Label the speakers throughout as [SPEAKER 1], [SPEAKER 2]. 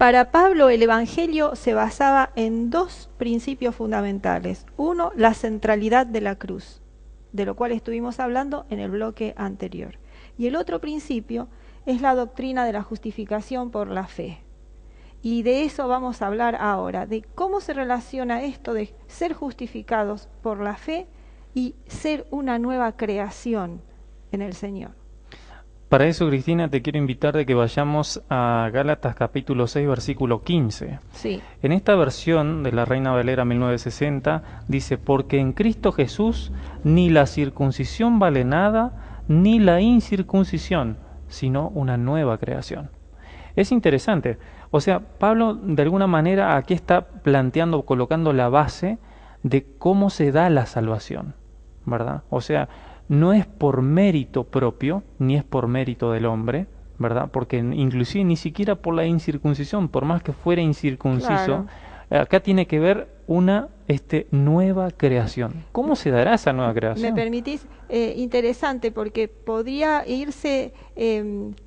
[SPEAKER 1] Para Pablo el Evangelio se basaba en dos principios fundamentales. Uno, la centralidad de la cruz, de lo cual estuvimos hablando en el bloque anterior. Y el otro principio es la doctrina de la justificación por la fe. Y de eso vamos a hablar ahora, de cómo se relaciona esto de ser justificados por la fe y ser una nueva creación en el Señor.
[SPEAKER 2] Para eso, Cristina, te quiero invitar de que vayamos a Gálatas capítulo 6, versículo 15.
[SPEAKER 1] Sí.
[SPEAKER 2] En esta versión de la Reina Valera 1960 dice: porque en Cristo Jesús ni la circuncisión vale nada, ni la incircuncisión, sino una nueva creación. Es interesante. O sea, Pablo de alguna manera aquí está planteando, colocando la base de cómo se da la salvación, ¿verdad? O sea, no es por mérito propio, ni es por mérito del hombre, ¿verdad? Porque inclusive ni siquiera por la incircuncisión, por más que fuera incircunciso, acá tiene que ver una nueva creación. ¿Cómo se dará esa nueva creación?
[SPEAKER 1] ¿Me permitís? Interesante, porque podría irse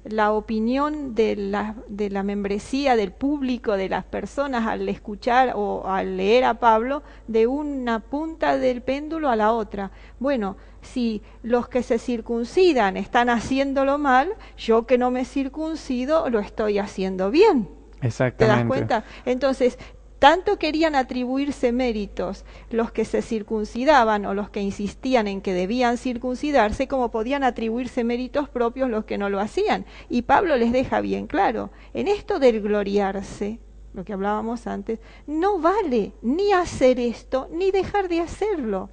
[SPEAKER 1] la opinión de la membresía, del público, de las personas al escuchar o al leer a Pablo, de una punta del péndulo a la otra. Bueno, si los que se circuncidan están haciéndolo mal, yo que no me circuncido lo estoy haciendo bien.
[SPEAKER 2] Exactamente.
[SPEAKER 1] ¿Te das cuenta? Entonces, tanto querían atribuirse méritos los que se circuncidaban o los que insistían en que debían circuncidarse, como podían atribuirse méritos propios los que no lo hacían. Y Pablo les deja bien claro, en esto del gloriarse, lo que hablábamos antes, no vale ni hacer esto ni dejar de hacerlo,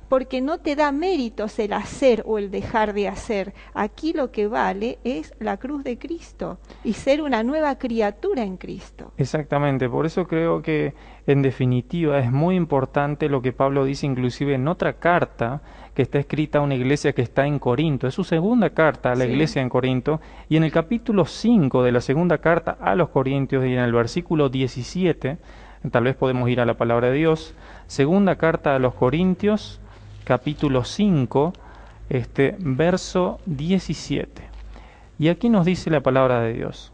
[SPEAKER 1] porque no te da méritos el hacer o el dejar de hacer. Aquí lo que vale es la cruz de Cristo y ser una nueva criatura en Cristo.
[SPEAKER 2] Exactamente, por eso creo que en definitiva es muy importante lo que Pablo dice inclusive en otra carta que está escrita a una iglesia que está en Corinto. Es su segunda carta a la iglesia en Corinto, y en el capítulo 5 de la segunda carta a los Corintios y en el versículo 17, tal vez podemos ir a la palabra de Dios, segunda carta a los Corintios, capítulo 5, verso 17. Y aquí nos dice la palabra de Dios.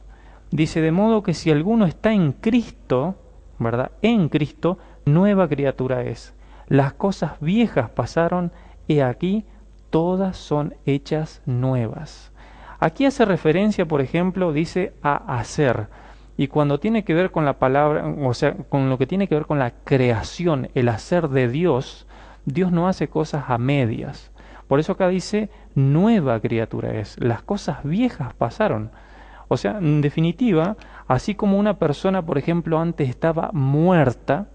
[SPEAKER 2] Dice: de modo que si alguno está en Cristo, ¿verdad? En Cristo, nueva criatura es. Las cosas viejas pasaron, y aquí todas son hechas nuevas. Aquí hace referencia, por ejemplo, dice a hacer. Y cuando tiene que ver con la palabra, o sea, con lo que tiene que ver con la creación, el hacer de Dios, Dios no hace cosas a medias. Por eso acá dice nueva criatura es. Las cosas viejas pasaron. O sea, en definitiva, así como una persona, por ejemplo, antes estaba muerta,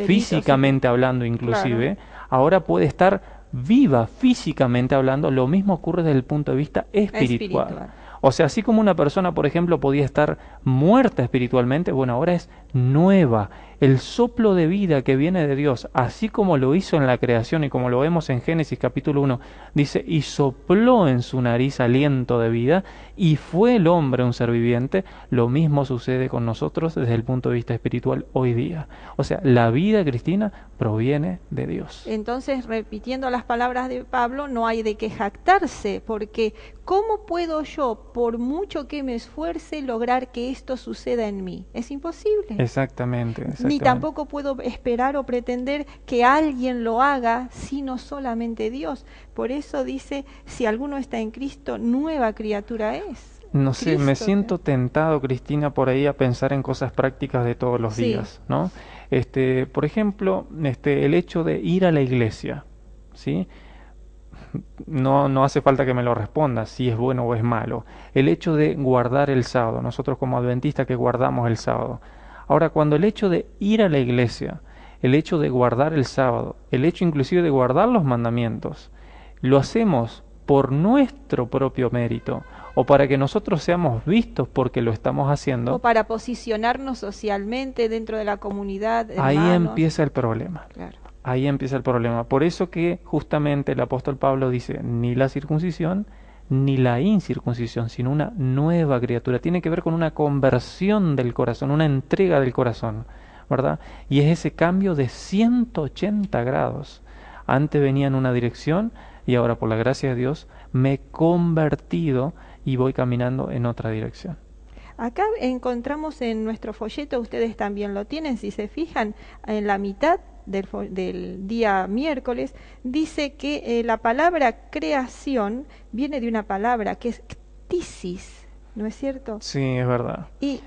[SPEAKER 2] físicamente hablando inclusive, ahora puede estar viva físicamente hablando. Lo mismo ocurre desde el punto de vista espiritual. O sea, así como una persona, por ejemplo, podía estar muerta espiritualmente, bueno, ahora es nueva. El soplo de vida que viene de Dios, así como lo hizo en la creación y como lo vemos en Génesis capítulo 1, dice: y sopló en su nariz aliento de vida, y fue el hombre un ser viviente. Lo mismo sucede con nosotros desde el punto de vista espiritual hoy día. O sea, la vida, Cristina, proviene de Dios.
[SPEAKER 1] Entonces, repitiendo las palabras de Pablo, no hay de qué jactarse, porque ¿cómo puedo yo, por mucho que me esfuerce, lograr que esto suceda en mí? Es imposible.
[SPEAKER 2] Exactamente.
[SPEAKER 1] Ni tampoco puedo esperar o pretender que alguien lo haga, sino solamente Dios. Por eso dice: si alguno está en Cristo, nueva criatura es.
[SPEAKER 2] No sé, me siento tentado, Cristina, por ahí a pensar en cosas prácticas de todos los días, ¿no? Por ejemplo, el hecho de ir a la iglesia, ¿sí? No hace falta que me lo responda si es bueno o es malo. El hecho de guardar el sábado, nosotros como adventistas que guardamos el sábado. Ahora, cuando el hecho de ir a la iglesia, el hecho de guardar el sábado, el hecho inclusive de guardar los mandamientos, lo hacemos por nuestro propio mérito, o para que nosotros seamos vistos porque lo estamos haciendo,
[SPEAKER 1] o para posicionarnos socialmente dentro de la comunidad,
[SPEAKER 2] ahí empieza el problema.
[SPEAKER 1] Claro.
[SPEAKER 2] Ahí empieza el problema. Por eso que justamente el apóstol Pablo dice: ni la circuncisión ni la incircuncisión, sino una nueva criatura. Tiene que ver con una conversión del corazón, una entrega del corazón, ¿verdad? Y es ese cambio de 180 grados. Antes venía en una dirección y ahora, por la gracia de Dios, me he convertido y voy caminando en otra dirección.
[SPEAKER 1] Acá encontramos en nuestro folleto, ustedes también lo tienen, si se fijan, en la mitad del día miércoles, dice que la palabra creación viene de una palabra que es ctisis, ¿no es cierto?
[SPEAKER 2] Sí, es verdad.
[SPEAKER 1] Y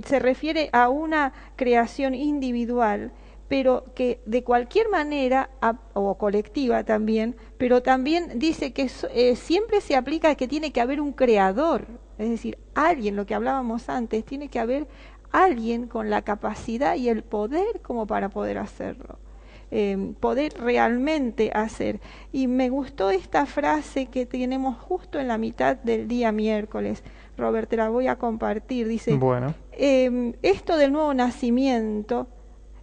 [SPEAKER 1] se refiere a una creación individual, pero que de cualquier manera, o colectiva también, pero también dice que siempre se aplica a que tiene que haber un creador, es decir, alguien, lo que hablábamos antes, tiene que haber alguien con la capacidad y el poder como para poder hacerlo. Poder realmente hacer. Y me gustó esta frase que tenemos justo en la mitad del día miércoles. Robert, te la voy a compartir. Dice,
[SPEAKER 2] Bueno,
[SPEAKER 1] esto del nuevo nacimiento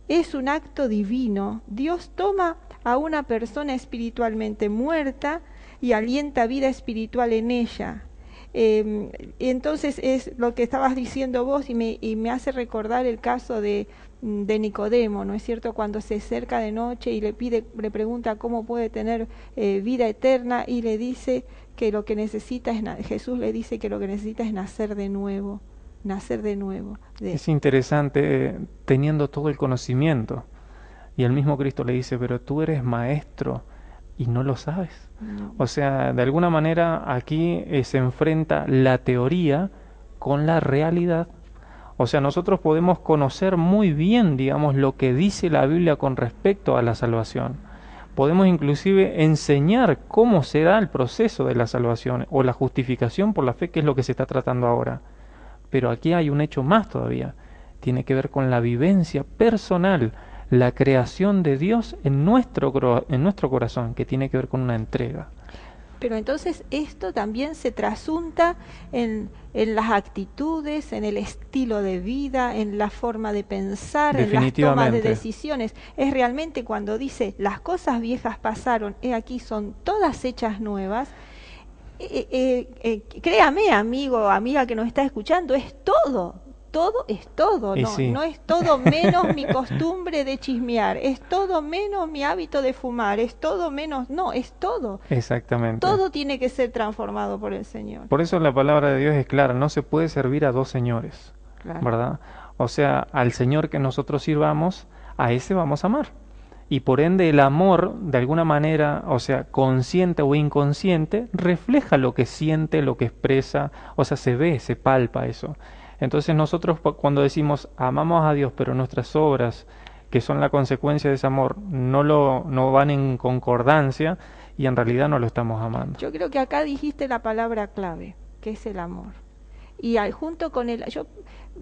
[SPEAKER 1] es un acto divino. Dios toma a una persona espiritualmente muerta y alienta vida espiritual en ella. Entonces es lo que estabas diciendo vos y me hace recordar el caso de Nicodemo, ¿no es cierto? Cuando se acerca de noche y le pregunta cómo puede tener vida eterna y le dice que lo que necesita Jesús le dice que lo que necesita es nacer de nuevo.
[SPEAKER 2] Es interesante, teniendo todo el conocimiento, y el mismo Cristo le dice, pero tú eres maestro y no lo sabes.
[SPEAKER 1] No.
[SPEAKER 2] O sea, de alguna manera aquí se enfrenta la teoría con la realidad. O sea, nosotros podemos conocer muy bien, digamos, lo que dice la Biblia con respecto a la salvación. Podemos inclusive enseñar cómo se da el proceso de la salvación o la justificación por la fe, que es lo que se está tratando ahora. Pero aquí hay un hecho más todavía. Tiene que ver con la vivencia personal, la creación de Dios en nuestro corazón, que tiene que ver con una entrega.
[SPEAKER 1] Pero entonces esto también se trasunta en las actitudes, en el estilo de vida, en la forma de pensar, en las tomas de decisiones. Es realmente cuando dice, las cosas viejas pasaron, he aquí son todas hechas nuevas. Créame, amigo, amiga que nos está escuchando, es todo es todo, no,
[SPEAKER 2] sí.
[SPEAKER 1] No es todo menos mi costumbre de chismear, es todo menos mi hábito de fumar, es todo menos, no, es todo.
[SPEAKER 2] Exactamente.
[SPEAKER 1] Todo tiene que ser transformado por el Señor.
[SPEAKER 2] Por eso la palabra de Dios es clara, no se puede servir a dos señores, claro. ¿Verdad? O sea, al Señor que nosotros sirvamos, a ese vamos a amar. Y por ende el amor, de alguna manera, o sea, consciente o inconsciente, refleja lo que siente, lo que expresa, o sea, se ve, se palpa eso. Entonces nosotros cuando decimos amamos a Dios, pero nuestras obras, que son la consecuencia de ese amor, no van en concordancia y en realidad no lo estamos amando.
[SPEAKER 1] Yo creo que acá dijiste la palabra clave, que es el amor. Y junto con yo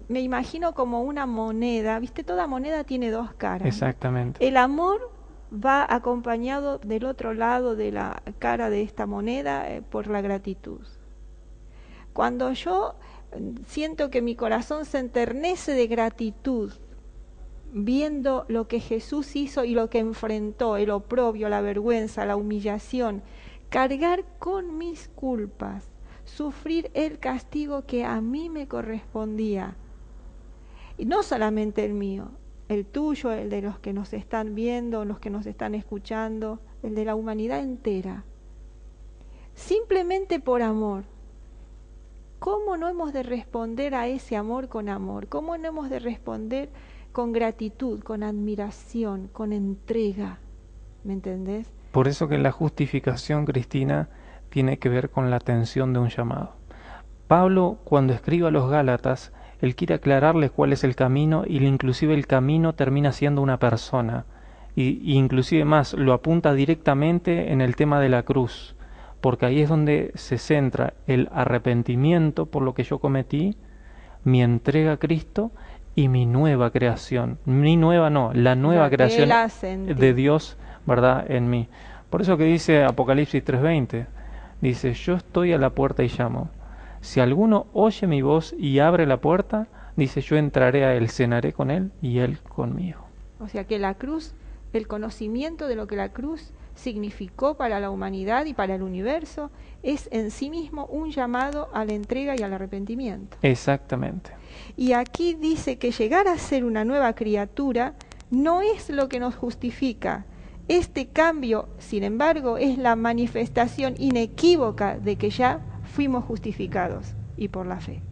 [SPEAKER 1] me imagino como una moneda, ¿viste? Toda moneda tiene dos caras.
[SPEAKER 2] Exactamente.
[SPEAKER 1] El amor va acompañado del otro lado de la cara de esta moneda por la gratitud. Cuando yo siento que mi corazón se enternece de gratitud, viendo lo que Jesús hizo y lo que enfrentó, el oprobio, la vergüenza, la humillación, cargar con mis culpas, sufrir el castigo que a mí me correspondía, y no solamente el mío, el tuyo, el de los que nos están viendo, los que nos están escuchando, el de la humanidad entera, simplemente por amor. ¿Cómo no hemos de responder a ese amor con amor? ¿Cómo no hemos de responder con gratitud, con admiración, con entrega? ¿Me entendés?
[SPEAKER 2] Por eso que la justificación, Cristina, tiene que ver con la atención de un llamado. Pablo, cuando escribe a los Gálatas, él quiere aclararles cuál es el camino y inclusive el camino termina siendo una persona. Y inclusive más, lo apunta directamente en el tema de la cruz. Porque ahí es donde se centra el arrepentimiento por lo que yo cometí, mi entrega a Cristo y mi nueva creación. Mi nueva no, la nueva creación de Dios, ¿verdad?, en mí. Por eso que dice Apocalipsis 3:20, dice, yo estoy a la puerta y llamo. Si alguno oye mi voz y abre la puerta, dice, yo entraré a él, cenaré con él y él conmigo.
[SPEAKER 1] O sea que la cruz, el conocimiento de lo que la cruz significó para la humanidad y para el universo, es en sí mismo un llamado a la entrega y al arrepentimiento.
[SPEAKER 2] Exactamente.
[SPEAKER 1] Y aquí dice que llegar a ser una nueva criatura no es lo que nos justifica. Este cambio, sin embargo, es la manifestación inequívoca de que ya fuimos justificados y por la fe.